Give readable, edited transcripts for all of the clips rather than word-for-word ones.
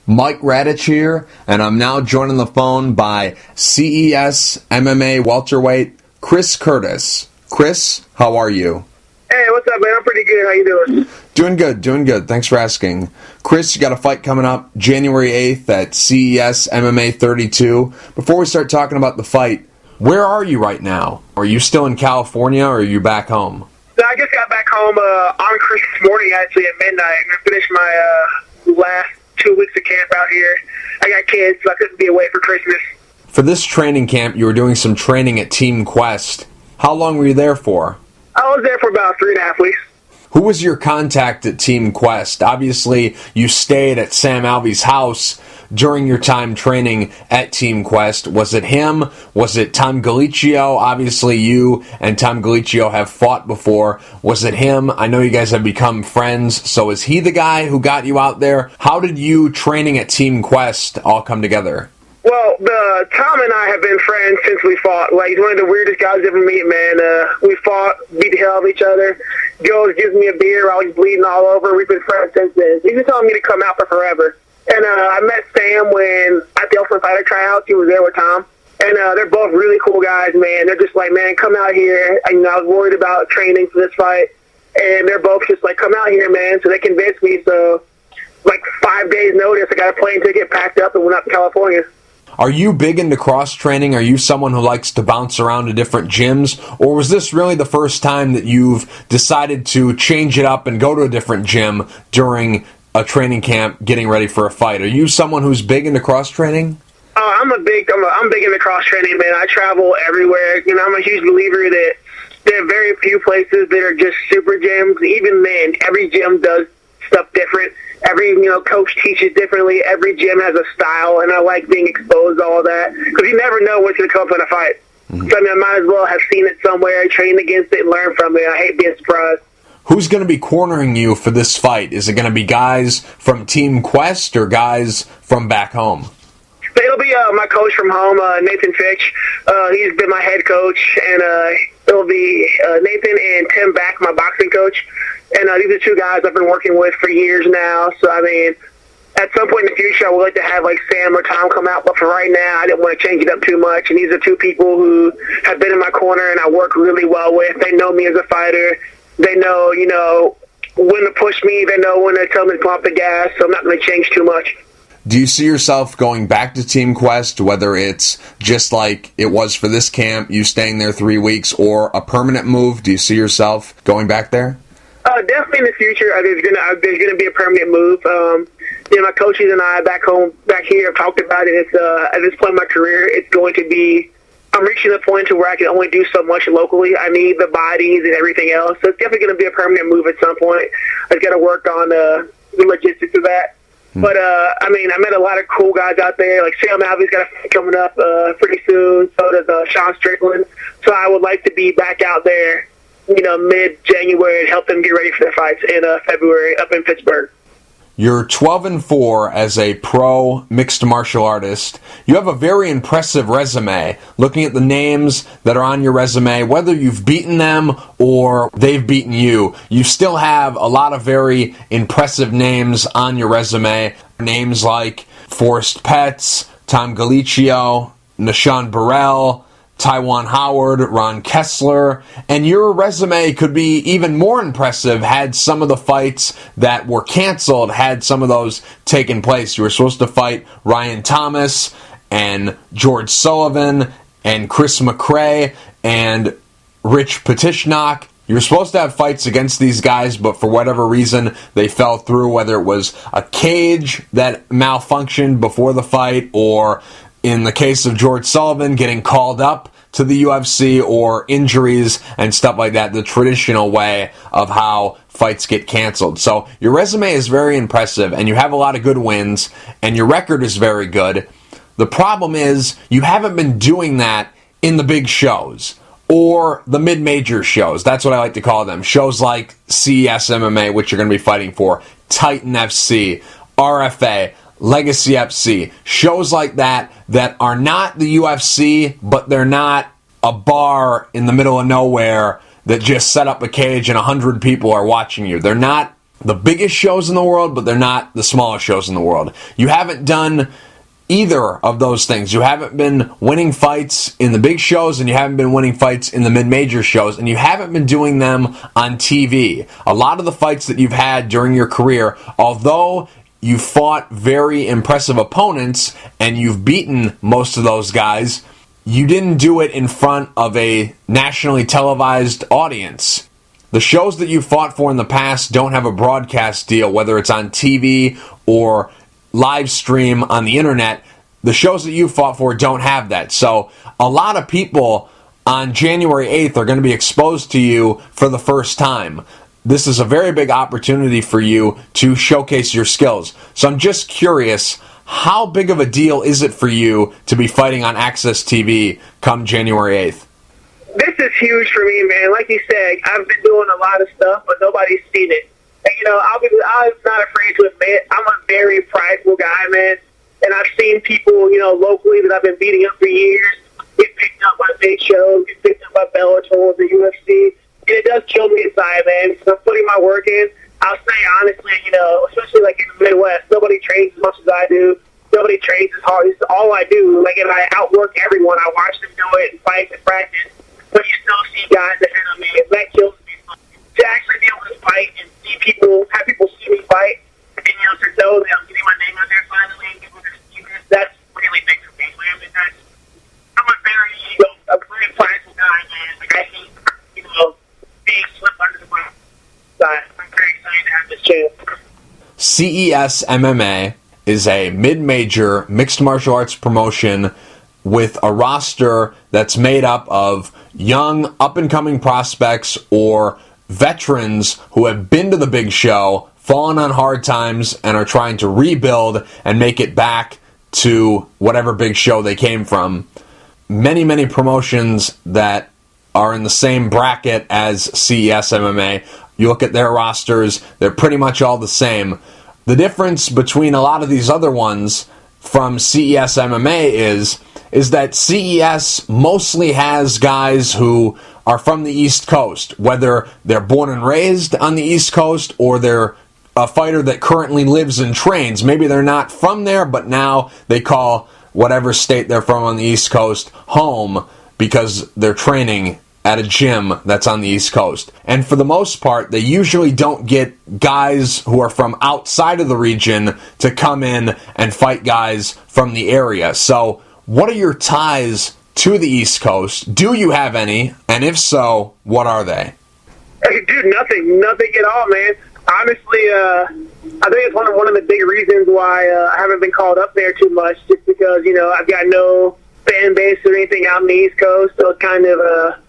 Mike Radich here, and I'm now joined on the phone by CES MMA welterweight Chris Curtis. Chris, how are you? Hey, what's up, man? I'm pretty good. How you doing? Doing good. Thanks for asking. Chris, you got a fight coming up January 8th at CES MMA 32. Before we start talking about the fight, where are you right now? Are you still in California or are you back home? So I just got back home on Christmas morning, actually, at midnight. I finished my last 2 weeks of camp out here. I got kids, so I couldn't be away for Christmas. For this training camp, you were doing some training at Team Quest. How long were you there for? I was there for about 3.5 weeks. Who was your contact at Team Quest? Obviously, you stayed at Sam Alvey's house during your time training at Team Quest. Was it him? Was it Tom Galicchio? Obviously, you and Tom Galicchio have fought before. Was it him? I know you guys have become friends, so is he the guy who got you out there? How did you training at Team Quest all come together? Well, Tom and I have been friends since we fought. Like, he's one of the weirdest guys you ever meet, man. We fought, beat the hell out of each other. He always gives me a beer while he's bleeding all over. We've been friends since then. He's been telling me to come out for forever. And I met Sam when at the Ultimate Fighter tryouts. He was there with Tom. And they're both really cool guys, man. They're just like, man, come out here. I was worried about training for this fight. And they're both just like, come out here, man. So they convinced me. So, like, 5 days notice, I got a plane ticket, packed up, and went up to California. Are you big into cross-training? Are you someone who likes to bounce around to different gyms? Or was this really the first time that you've decided to change it up and go to a different gym during a training camp getting ready for a fight? Are you someone who's big into cross-training? I'm big into cross-training, man. I travel everywhere. You know, I'm a huge believer that there are very few places that are just super gyms. Even then, every gym does stuff different. Every, coach teaches differently. Every gym has a style, and I like being exposed to all that because you never know what's going to come up in a fight. Mm-hmm. So, I might as well have seen it somewhere, trained against it, and learned from it. I hate being surprised. Who's going to be cornering you for this fight? Is it going to be guys from Team Quest or guys from back home? It'll be my coach from home, Nathan Fitch. He's been my head coach, and it'll be Nathan and Tim Back, my boxing coach. And these are two guys I've been working with for years now. So, at some point in the future, I would like to have, like, Sam or Tom come out. But for right now, I didn't want to change it up too much. And these are two people who have been in my corner and I work really well with. They know me as a fighter. They know, when to push me. They know when to tell me to pump the gas. So I'm not going to change too much. Do you see yourself going back to Team Quest, whether it's just like it was for this camp, you staying there 3 weeks, or a permanent move? Do you see yourself going back there? Definitely in the future, there's gonna be a permanent move. My coaches and I back here have talked about it. It's at this point in my career, it's going to be. I'm reaching the point to where I can only do so much locally. I need the bodies and everything else. So it's definitely going to be a permanent move at some point. I've got to work on the logistics of that. But, I met a lot of cool guys out there. Like, Sam Alvey's got a fight coming up pretty soon. So does Sean Strickland. So I would like to be back out there, mid-January and help them get ready for their fights in February up in Pittsburgh. You're 12-4 as a pro mixed martial artist. You have a very impressive resume. Looking at the names that are on your resume, whether you've beaten them or they've beaten you, you still have a lot of very impressive names on your resume. Names like Forrest Petz, Tom Galicchio, Nashawn Burrell, Taiwan Howard, Ron Kessler, and your resume could be even more impressive had some of the fights that were canceled, had some of those taken place. You were supposed to fight Ryan Thomas and George Sullivan and Chris McRae and Rich Petishnock. You were supposed to have fights against these guys, but for whatever reason, they fell through, whether it was a cage that malfunctioned before the fight, or in the case of George Sullivan, getting called up to the UFC, or injuries and stuff like that, the traditional way of how fights get canceled. So your resume is very impressive, and you have a lot of good wins, and your record is very good. The problem is you haven't been doing that in the big shows, or the mid-major shows. That's what I like to call them. Shows like CES MMA, which you're going to be fighting for, Titan FC, RFA, Legacy FC, shows like that are not the UFC, but they're not a bar in the middle of nowhere that just set up a cage and 100 people are watching you. They're not the biggest shows in the world, but they're not the smallest shows in the world. You haven't done either of those things. You haven't been winning fights in the big shows, and you haven't been winning fights in the mid-major shows, and you haven't been doing them on TV. A lot of the fights that you've had during your career, although you fought very impressive opponents and you've beaten most of those guys, you didn't do it in front of a nationally televised audience. The shows that you fought for in the past don't have a broadcast deal, whether it's on TV or live stream on the internet. The shows that you fought for don't have that. So a lot of people on January 8th are going to be exposed to you for the first time. This is a very big opportunity for you to showcase your skills. So I'm just curious, how big of a deal is it for you to be fighting on Access TV come January 8th? This is huge for me, man. Like you said, I've been doing a lot of stuff, but nobody's seen it. And, I'm not afraid to admit I'm a very prideful guy, man. And I've seen people, locally that I've been beating up for years get picked up by big shows, get picked up by Bellator, the UFC. And it does kill me inside, man, because I'm putting my work in. I'll say honestly, especially like in the Midwest, nobody trains as much as I do. Nobody trains as hard. It's all I do. Like, and I outwork everyone. I watch them do it and fight and practice. But you still see guys ahead of me. And that kills me. To actually be able to fight and have people see me fight, and to know that I'm getting my name out there finally, and people to see this, that's really big for me. I mean, I'm a very prideful guy, man. Like, I hate, being slipped under the rug. I'm very excited to have this chance. CES MMA is a mid-major mixed martial arts promotion with a roster that's made up of young, up-and-coming prospects or veterans who have been to the big show, fallen on hard times, and are trying to rebuild and make it back to whatever big show they came from. Many, many promotions that are in the same bracket as CES MMA. You look at their rosters, they're pretty much all the same. The difference between a lot of these other ones from CES MMA is that CES mostly has guys who are from the East Coast, whether they're born and raised on the East Coast or they're a fighter that currently lives and trains. Maybe they're not from there, but now they call whatever state they're from on the East Coast home because they're training at a gym that's on the East Coast. And for the most part, they usually don't get guys who are from outside of the region to come in and fight guys from the area. So what are your ties to the East Coast? Do you have any? And if so, what are they? Dude, nothing at all, man. Honestly, I think it's one of the big reasons why I haven't been called up there too much, just because, I've got no fan base or anything out on the East Coast, so it's kind of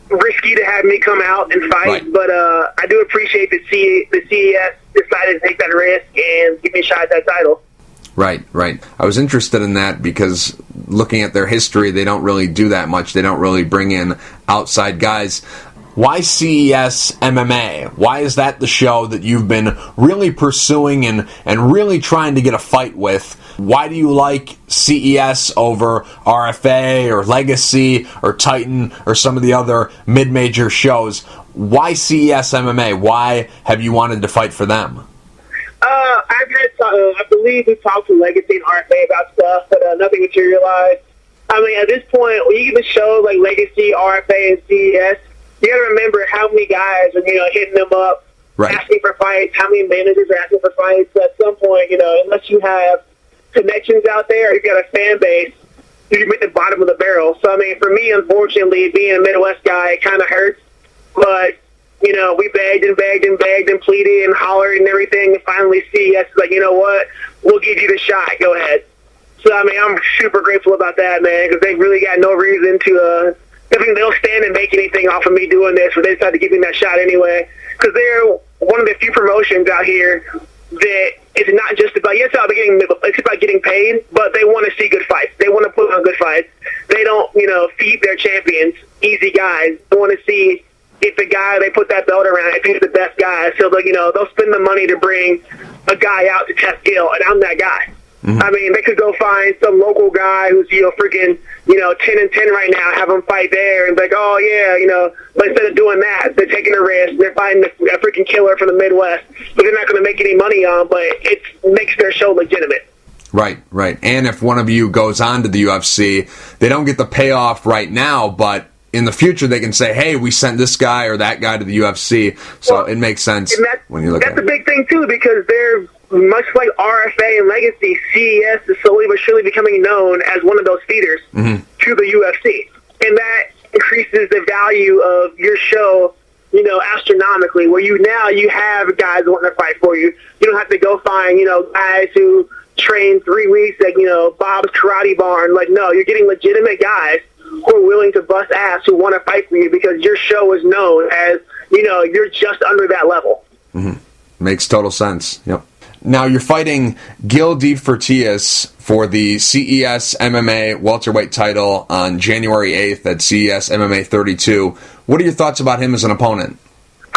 risky to have me come out and fight. Right. But I do appreciate that the CES decided to take that risk and give me a shot at that title. Right. I was interested in that because looking at their history, they don't really do that much. They don't really bring in outside guys. Why CES MMA? Why is that the show that you've been really pursuing and really trying to get a fight with? Why do you like CES over RFA or Legacy or Titan or some of the other mid-major shows? Why CES MMA? Why have you wanted to fight for them? I believe we talked to Legacy and RFA about stuff, but nothing materialized. I mean, at this point, when you get the shows like Legacy, RFA, and CES, you got to remember how many guys are, hitting them up, right, asking for fights, how many managers are asking for fights. So at some point, unless you have connections out there, you've got a fan base, you're at the bottom of the barrel. So, I mean, for me, unfortunately, being a Midwest guy, it kind of hurts. But, we begged and pleaded and hollered and everything, and finally CES is like, you know what, we'll give you the shot, go ahead. So, I mean, I'm super grateful about that, man, because they really got no reason to, they'll stand and make anything off of me doing this, but they decided to give me that shot anyway, because they're one of the few promotions out here that it's not just about, it's about getting paid, but they want to see good fights. They want to put on good fights. They don't, feed their champions, easy guys. They want to see if the guy they put that belt around, if he's the best guy. So, they'll spend the money to bring a guy out to test skill, and I'm that guy. I mean, they could go find some local guy who's, freaking, 10-10 right now, have him fight there, and be like, oh, yeah, but instead of doing that, they're taking a risk, they're finding a freaking killer from the Midwest, but they're not going to make any money on, but it makes their show legitimate. Right. And if one of you goes on to the UFC, they don't get the payoff right now, but in the future they can say, hey, we sent this guy or that guy to the UFC, so it makes sense when you look at it. That's a big thing, too, because they're much like RFA and Legacy, CES is slowly but surely becoming known as one of those feeders to the UFC. And that increases the value of your show, astronomically, where you have guys wanting to fight for you. You don't have to go find, guys who train 3 weeks at, Bob's Karate Barn. Like, no, you're getting legitimate guys who are willing to bust ass, who want to fight for you because your show is known as, you're just under that level. Makes total sense. Yep. Now, you're fighting Gil DeFortius for the CES MMA welterweight title on January 8th at CES MMA 32. What are your thoughts about him as an opponent?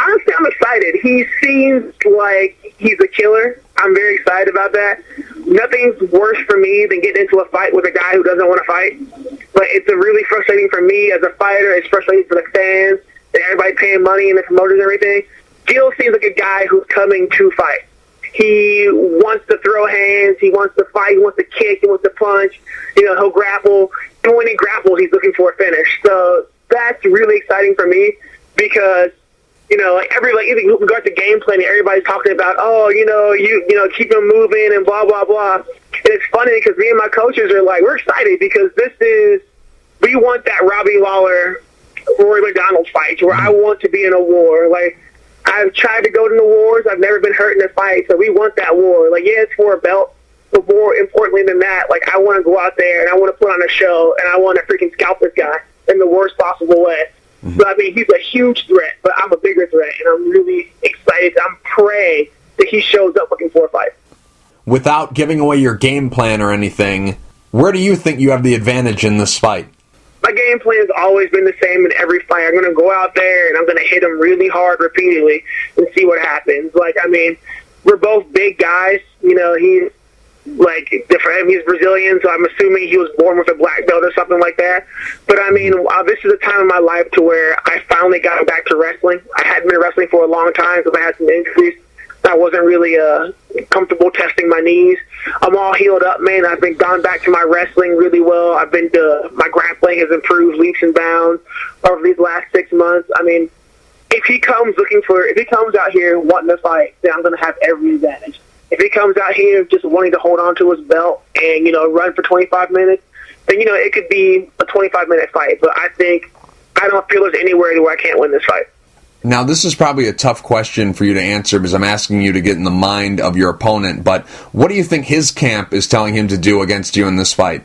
Honestly, I'm excited. He seems like he's a killer. I'm very excited about that. Nothing's worse for me than getting into a fight with a guy who doesn't want to fight. But it's really frustrating for me as a fighter. It's frustrating for the fans and everybody paying money and the promoters and everything. Gil seems like a guy who's coming to fight. He wants to throw hands. He wants to fight. He wants to kick. He wants to punch. He'll grapple. And when he grapples, he's looking for a finish. So that's really exciting for me because, even with regard to game planning, everybody's talking about, keep him moving and blah, blah, blah. And it's funny because me and my coaches are like, we're excited because we want that Robbie Lawler, Rory McDonald fight where I want to be in a war. Like, I've tried to go to the wars. I've never been hurt in a fight, so we want that war. Like, yeah, it's for a belt, but more importantly than that, like, I want to go out there and I want to put on a show and I want to freaking scalp this guy in the worst possible way. So, I mean, he's a huge threat, but I'm a bigger threat, and I'm really excited. I'm praying that he shows up looking for a fight. Without giving away your game plan or anything, where do you think you have the advantage in this fight? My game plan has always been the same in every fight. I'm going to go out there, and I'm going to hit him really hard repeatedly and see what happens. Like, I mean, we're both big guys. He's different. He's Brazilian, so I'm assuming he was born with a black belt or something like that. But, I mean, this is a time in my life to where I finally got back to wrestling. I hadn't been wrestling for a long time because I had some injuries. I wasn't really comfortable testing my knees. I'm all healed up, man. I've been gone back to my wrestling really well. My grappling has improved leaps and bounds over these last 6 months. I mean, if he comes out here wanting to fight, then I'm going to have every advantage. If he comes out here just wanting to hold on to his belt and, run for 25 minutes, then, it could be a 25-minute fight. But I don't feel there's anywhere where I can't win this fight. Now, this is probably a tough question for you to answer because I'm asking you to get in the mind of your opponent, but what do you think his camp is telling him to do against you in this fight?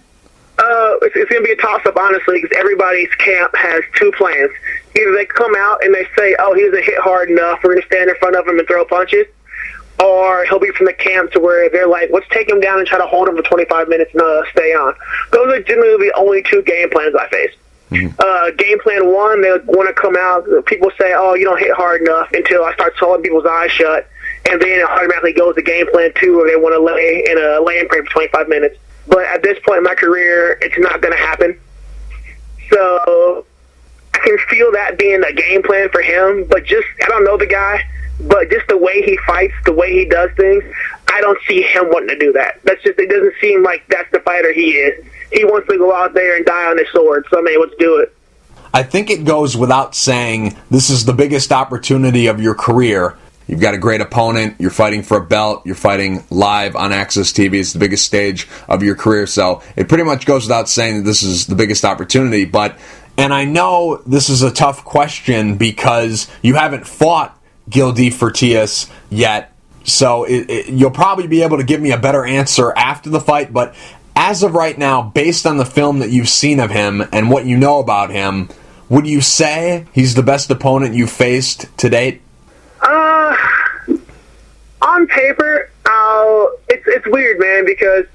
It's going to be a toss-up, honestly, because everybody's camp has two plans. Either they come out and they say, oh, he doesn't hit hard enough, we're going to stand in front of him and throw punches, or he'll be from the camp to where they're like, let's take him down and try to hold him for 25 minutes and stay on. Those are generally the only two game plans I face. Game plan one, they want to come out. People say, oh, you don't hit hard enough until I start sawing people's eyes shut. And then it automatically goes to game plan two where they want to lay in a lay-in frame for 25 minutes. But at this point in my career, it's not going to happen. So I can feel that being a game plan for him. But I don't know the guy, but just the way he fights, the way he does things, I don't see him wanting to do that. It doesn't seem like that's the fighter he is. He wants to go out there and die on his sword, so I mean, let's do it. I think it goes without saying this is the biggest opportunity of your career. You've got a great opponent, you're fighting for a belt, you're fighting live on Access TV, it's the biggest stage of your career, so it pretty much goes without saying that this is the biggest opportunity, and I know this is a tough question because you haven't fought Gil DeFortius yet, so you'll probably be able to give me a better answer after the fight, but as of right now, based on the film that you've seen of him and what you know about him, would you say he's the best opponent you've faced to date? On paper, it's weird, man, because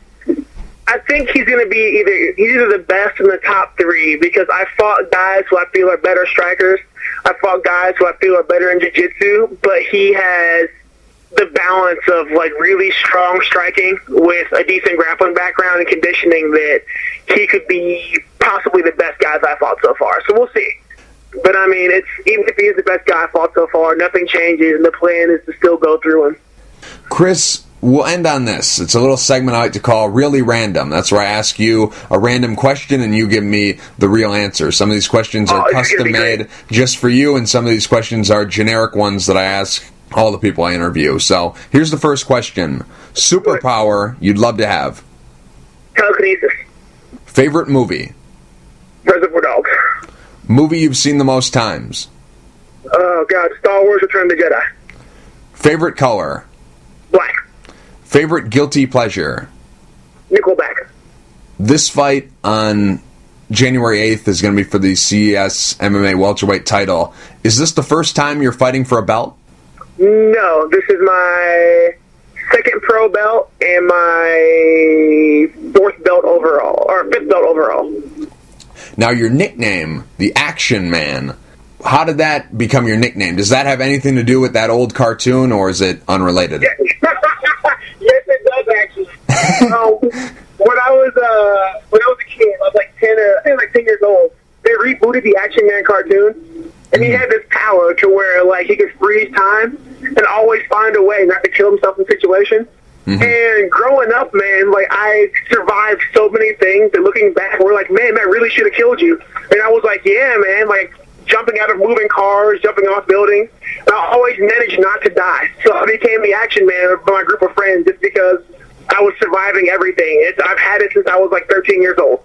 I think he's going to be either the best in the top three because I fought guys who I feel are better strikers. I fought guys who I feel are better in jiu-jitsu, but he has the balance of like really strong striking with a decent grappling background and conditioning that he could be possibly the best guys I fought so far. So we'll see. But I mean, it's even if he is the best guy I fought so far, nothing changes, and the plan is to still go through him. Chris, we'll end on this. It's a little segment I like to call Really Random. That's where I ask you a random question and you give me the real answer. Some of these questions are custom-made just for you, and some of these questions are generic ones that I ask all the people I interview. So here's the first question. Superpower you'd love to have? Telekinesis. Favorite movie? Reservoir Dogs. Movie you've seen the most times? Oh, God. Star Wars Return of the Jedi. Favorite color? Black. Favorite guilty pleasure? Nickelback. This fight on January 8th is going to be for the CES MMA welterweight title. Is this the first time you're fighting for a belt? No, this is my second pro belt and my fourth belt overall, or fifth belt overall. Now, your nickname, the Action Man, how did that become your nickname? Does that have anything to do with that old cartoon, or is it unrelated? Yes, it does actually. When I was a kid, I was like 10 years old. They rebooted the Action Man cartoon, and he had this power to where like he could freeze time and always find a way not to kill himself in situations. Mm-hmm. And growing up, man, like I survived so many things, and looking back, we're like, man, that really should have killed you. And I was like, yeah, man, like jumping out of moving cars, jumping off buildings. And I always managed not to die. So I became the Action Man of my group of friends just because I was surviving everything. I've had it since I was like 13 years old.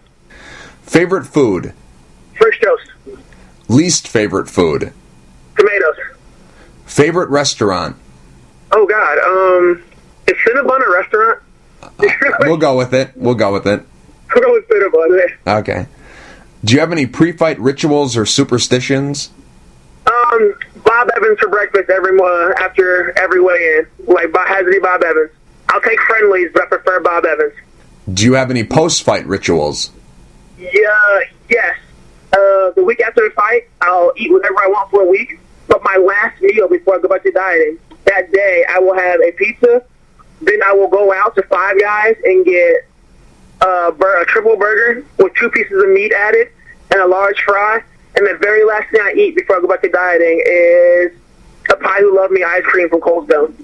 Favorite food? French toast. Least favorite food? Tomatoes. Favorite restaurant? Oh, God. Is Cinnabon a restaurant? We'll go with it. We'll go with Cinnabon. Okay. Do you have any pre-fight rituals or superstitions? Bob Evans for breakfast after every weigh-in. Like Hazy Bob Evans. I'll take friendlies, but I prefer Bob Evans. Do you have any post-fight rituals? Yeah, yes. The week after the fight, I'll eat whatever I want for a week. But my last meal before I go back to dieting, that day I will have a pizza. Then I will go out to Five Guys and get a triple burger with 2 pieces of meat added and a large fry. And the very last thing I eat before I go back to dieting is a Pie Who Loved Me ice cream from Cold Stone.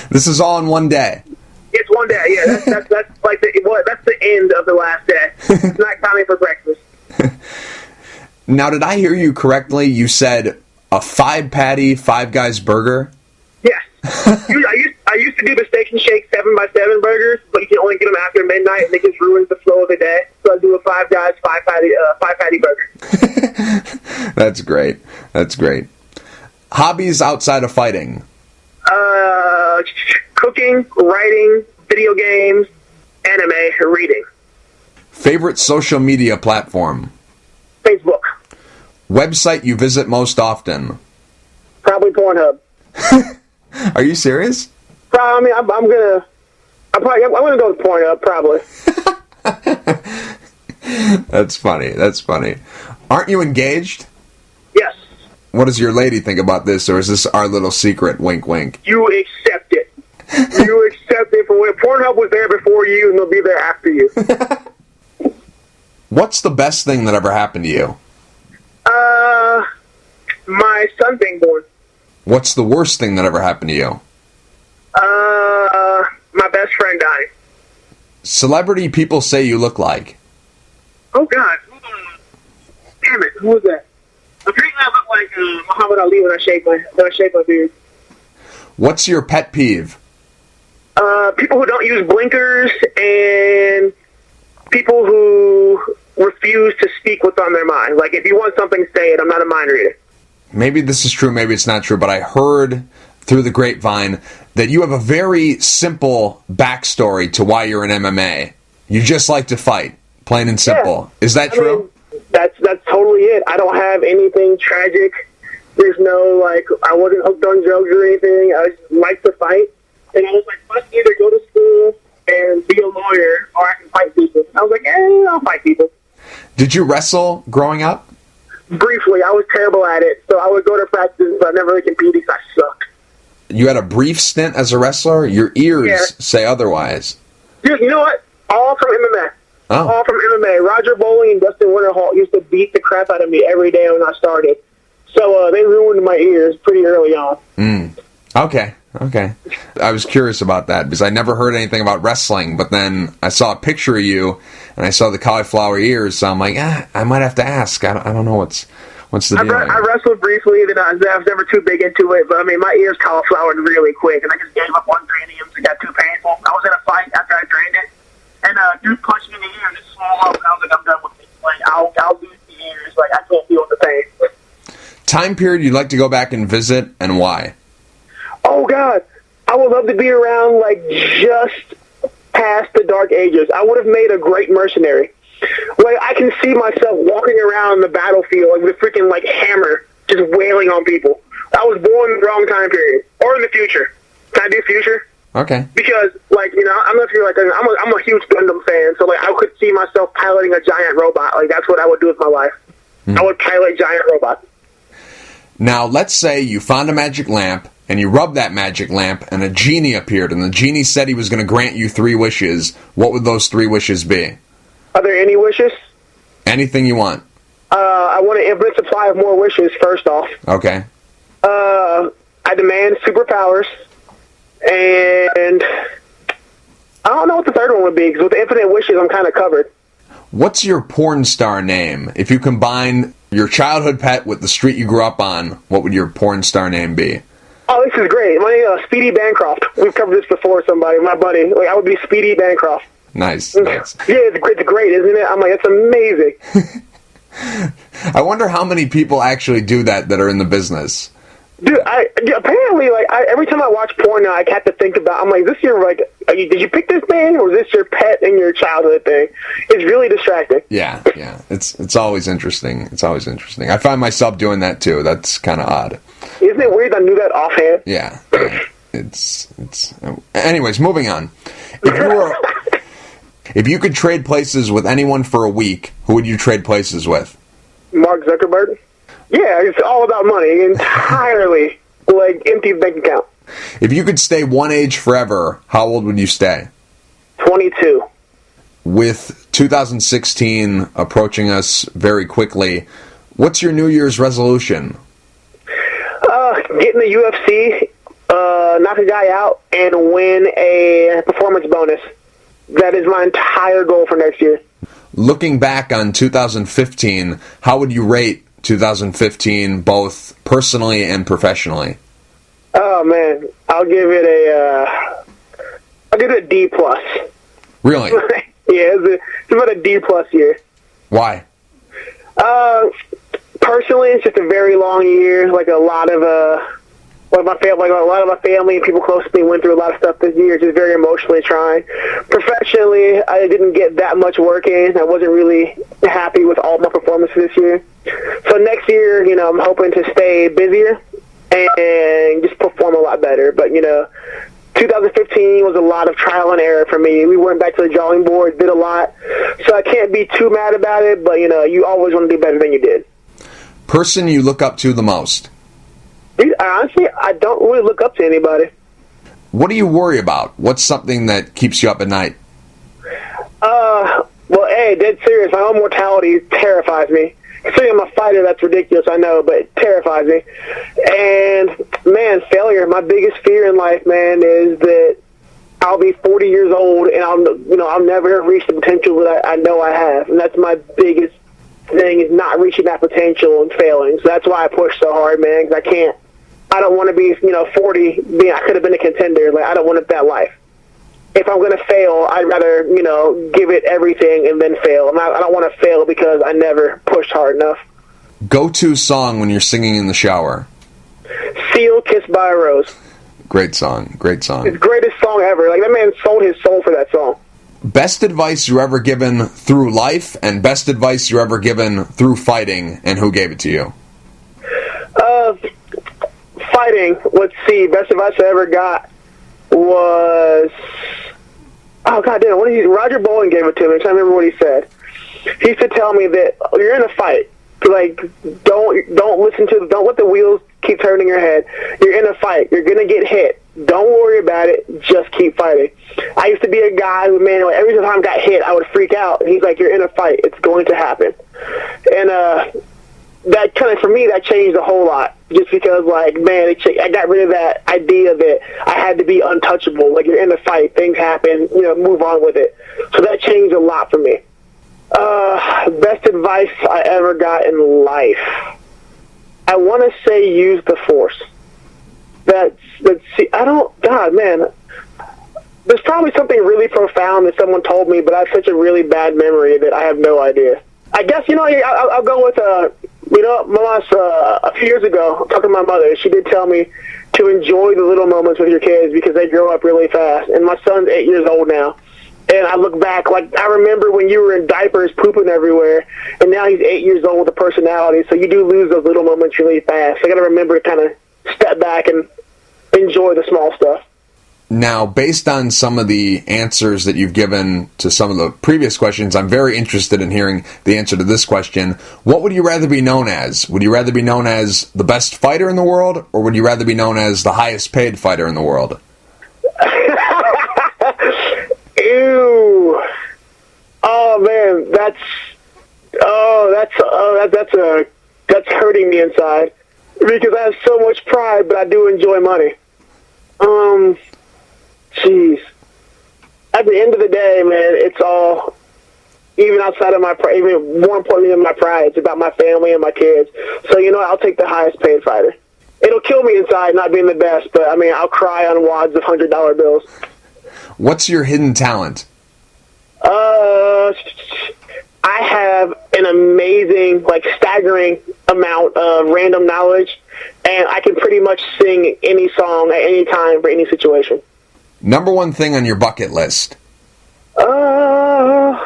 This is all in one day. It's one day, yeah. That's like that's the end of the last day. It's not counting for breakfast. Now, did I hear you correctly? You said a 5-patty, Five Guys burger? Yes. I used to do the Steak and Shake 7x7 burgers, but you can only get them after midnight, and it just ruins the flow of the day. So I do a Five Guys 5-patty burger. That's great. That's great. Hobbies outside of fighting? Cooking, writing, video games, anime, reading. Favorite social media platform? Facebook. Website you visit most often? Probably Pornhub. Are you serious? I mean, I'm gonna go with Pornhub, probably. That's funny. That's funny. Aren't you engaged? Yes. What does your lady think about this, or is this our little secret? Wink, wink. You accept it. You accept it. For when Pornhub was there before you, and they'll be there after you. What's the best thing that ever happened to you? My son being born. What's the worst thing that ever happened to you? My best friend dying. Celebrity people say you look like? Oh, God. Damn it. Who was that? Apparently I look like Muhammad Ali when I shave my beard. What's your pet peeve? People who don't use blinkers and people who refuse to speak what's on their mind. Like, if you want something, say it. I'm not a mind reader. Maybe this is true, maybe it's not true, but I heard through the grapevine that you have a very simple backstory to why you're in MMA. You just like to fight, plain and simple. Yeah. Is that true? I mean, that's totally it. I don't have anything tragic. There's no, like, I wasn't hooked on drugs or anything. I just like to fight. And I was like, let's either go to school and be a lawyer, or I can fight people. I was like, I'll fight people. Did you wrestle growing up? Briefly. I was terrible at it. So I would go to practice, but I never really competed because I sucked. you had a brief stint as a wrestler? Your ears say otherwise. Dude, you know what? All from MMA. Oh. All from MMA. Roger Bowling and Dustin Winterhall used to beat the crap out of me every day when I started. So they ruined my ears pretty early on. Okay. I was curious about that because I never heard anything about wrestling, but then I saw a picture of you and I saw the cauliflower ears, so I'm like, I might have to ask. I don't know what's the deal. I wrestled briefly, then I was never too big into it, but I mean, my ears cauliflowered really quick, and I just gave up on training them. It got too painful. I was in a fight after I trained it, and dude punched me in the ear and it swelled up, and I was like, I'm done with it. Like, I'll lose the ears. Like, I can't deal with the pain. Time period you'd like to go back and visit, and why? Oh, God. I would love to be around, like, just past the Dark Ages. I would have made a great mercenary. Like, I can see myself walking around the battlefield like, with a freaking, like, hammer, just wailing on people. I was born in the wrong time period. Or in the future. Can I do future? Okay. Because, like, you know, I don't know if you're like, I'm a huge Gundam fan, so, like, I could see myself piloting a giant robot. Like, that's what I would do with my life. I would pilot giant robots. Now, let's say you found a magic lamp, and you rubbed that magic lamp, and a genie appeared, and the genie said he was going to grant you 3 wishes. What would those 3 wishes be? Are there any wishes? Anything you want. I want an infinite supply of more wishes, first off. Okay. I demand superpowers, and I don't know what the third one would be, because with the infinite wishes, I'm kind of covered. What's your porn star name? If you combine your childhood pet with the street you grew up on, what would your porn star name be? Oh, this is great. My name is Speedy Bancroft. We've covered this before, my buddy. Like, I would be Speedy Bancroft. Nice. Yeah, it's great, isn't it? I'm like, it's amazing. I wonder how many people actually do that are in the business. Dude, apparently, like, every time I watch porn now, I have to think about, I'm like, this your, like, did you pick this thing, or is this your pet and your childhood thing? It's really distracting. Yeah. It's always interesting. I find myself doing that, too. That's kind of odd. Isn't it weird I knew that offhand? Yeah. It's... Anyways, moving on. If you could trade places with anyone for a week, who would you trade places with? Mark Zuckerberg? Yeah, it's all about money. Entirely, like, empty bank account. If you could stay one age forever, how old would you stay? 22. With 2016 approaching us very quickly, what's your New Year's resolution? Get in the UFC, knock a guy out, and win a performance bonus. That is my entire goal for next year. Looking back on 2015, how would you rate 2015, both personally and professionally? Oh man, I'll give it a D plus. Really? Yeah, it's about a D plus year. Why? Personally, it's just a very long year. Like a lot of my family and people close to me went through a lot of stuff this year. Just very emotionally trying. Professionally, I didn't get that much work in. I wasn't really happy with all my performances this year. So next year, you know, I'm hoping to stay busier and just perform a lot better. But, you know, 2015 was a lot of trial and error for me. We went back to the drawing board, did a lot. So I can't be too mad about it, but, you know, you always want to do better than you did. Person you look up to the most? Dude, honestly, I don't really look up to anybody. What do you worry about? What's something that keeps you up at night? Well, hey, dead serious. My own mortality terrifies me. Considering I'm a fighter, that's ridiculous, I know, but it terrifies me. And, man, failure. My biggest fear in life, man, is that I'll be 40 years old and I'll never reach the potential that I know I have. And that's my biggest thing, is not reaching that potential and failing. So that's why I push so hard, man, because I don't want to be, 40, I could have been a contender. Like, I don't want that life. If I'm going to fail, I'd rather, give it everything and then fail. I don't want to fail because I never pushed hard enough. Go-to song when you're singing in the shower? Seal, Kissed by a Rose. Great song. It's the greatest song ever. Like, that man sold his soul for that song. Best advice you ever given through life, and best advice you ever given through fighting, and who gave it to you? Fighting. Let's see. Best advice I ever got was... Oh, God damn. Roger Bowling gave it to me. I'm trying to remember what he said. He used to tell me that you're in a fight. Like, don't let the wheels keep turning your head. You're in a fight. You're going to get hit. Don't worry about it. Just keep fighting. I used to be a guy who, man, every time I got hit, I would freak out. And he's like, you're in a fight. It's going to happen. And that kind of, for me, that changed a whole lot. Just because, like, man, I got rid of that idea that I had to be untouchable. Like, you're in a fight. Things happen. Move on with it. So that changed a lot for me. Best advice I ever got in life. I want to say use the force. God, man. There's probably something really profound that someone told me, but I have such a really bad memory that I have no idea. I guess, I'll go with, a few years ago, talking to my mother, she did tell me to enjoy the little moments with your kids because they grow up really fast. And my son's 8 years old now. And I look back, like, I remember when you were in diapers pooping everywhere, and now he's 8 years old with a personality, so you do lose those little moments really fast. So I got to remember to kind of step back and enjoy the small stuff. Now, based on some of the answers that you've given to some of the previous questions, I'm very interested in hearing the answer to this question. What would you rather be known as? Would you rather be known as the best fighter in the world, or would you rather be known as the highest paid fighter in the world? Ew. Oh man, that's hurting me inside because I have so much pride, but I do enjoy money. Jeez. At the end of the day, man, it's all, even outside of my pride, even more importantly than my pride, it's about my family and my kids. So, I'll take the highest paid fighter. It'll kill me inside not being the best, but, I'll cry on wads of $100 bills. What's your hidden talent? I have an amazing, staggering amount of random knowledge, and I can pretty much sing any song at any time for any situation. Number one thing on your bucket list? I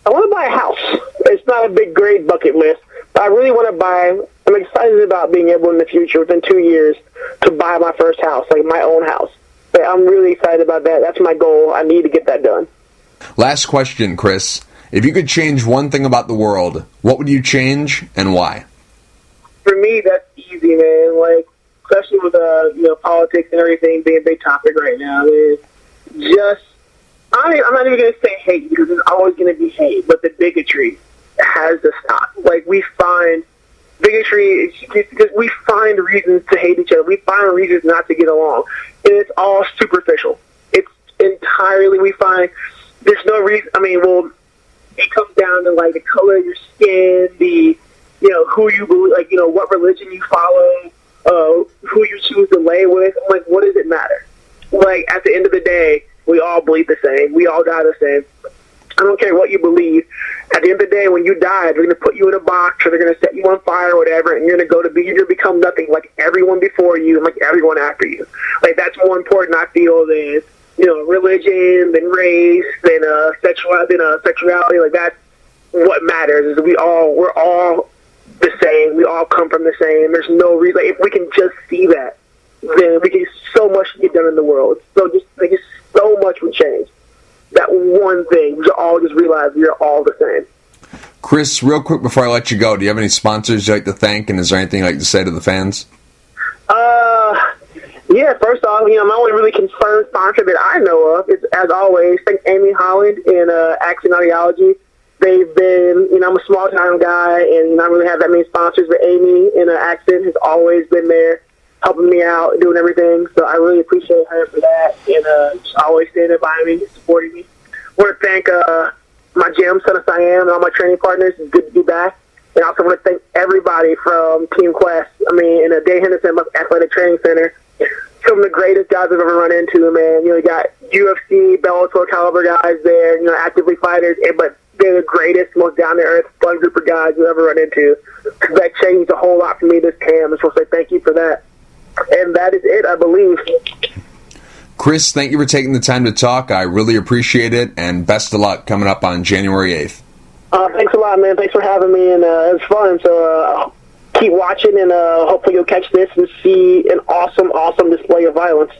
want to buy a house. It's not a big, great bucket list, but I really want to buy. I'm excited about being able in the future, within 2 years, to buy my first house, like my own house. But I'm really excited about that. That's my goal. I need to get that done. Last question, Chris. If you could change one thing about the world, what would you change and why? For me, that's easy, man. Especially with politics and everything being a big topic right now. I'm not even going to say hate because there's always going to be hate, but the bigotry has to stop. We find bigotry because we find reasons to hate each other. We find reasons not to get along, and it's all superficial. It's entirely, we find there's no reason. It comes down to the color of your skin, the who you believe, what religion you follow, who you choose to lay with. What does it matter? At the end of the day, we all bleed the same. We all die the same. I don't care what you believe. At the end of the day, when you die, they're going to put you in a box, or they're going to set you on fire or whatever, and you're going to become nothing like everyone before you and like everyone after you. That's more important, I feel, than religion, than race, than sexuality. That's what matters. Is we're all the same. We all come from the same. There's no reason. If we can just see that, then we can so much get done in the world. So so much would change. That one thing, we all just realize we are all the same. Chris, real quick before I let you go, do you have any sponsors you'd like to thank, and is there anything you'd like to say to the fans? Yeah, first off, my only really confirmed sponsor that I know of is, as always, thank Amy Holland in Accent Audiology. They've been, I'm a small-time guy, and I don't really have that many sponsors, but Amy in Accent has always been there, helping me out, doing everything. So I really appreciate her for that, and just always standing by me, supporting me. I want to thank my gym, Son of Siam, and all my training partners. It's good to be back. And I also want to thank everybody from Team Quest. In a Day Henderson Athletic Training Center. Some of the greatest guys I've ever run into, man. You got UFC, Bellator caliber guys there, actively fighters, but they're the greatest, most down-to-earth, fun group of guys you ever run into. That changed a whole lot for me this camp. I just want to say thank you for that. And that is it, I believe. Chris, thank you for taking the time to talk. I really appreciate it, and best of luck coming up on January 8th. Thanks a lot, man. Thanks for having me, and it was fun. So keep watching, and hopefully you'll catch this and see an awesome, awesome display of violence.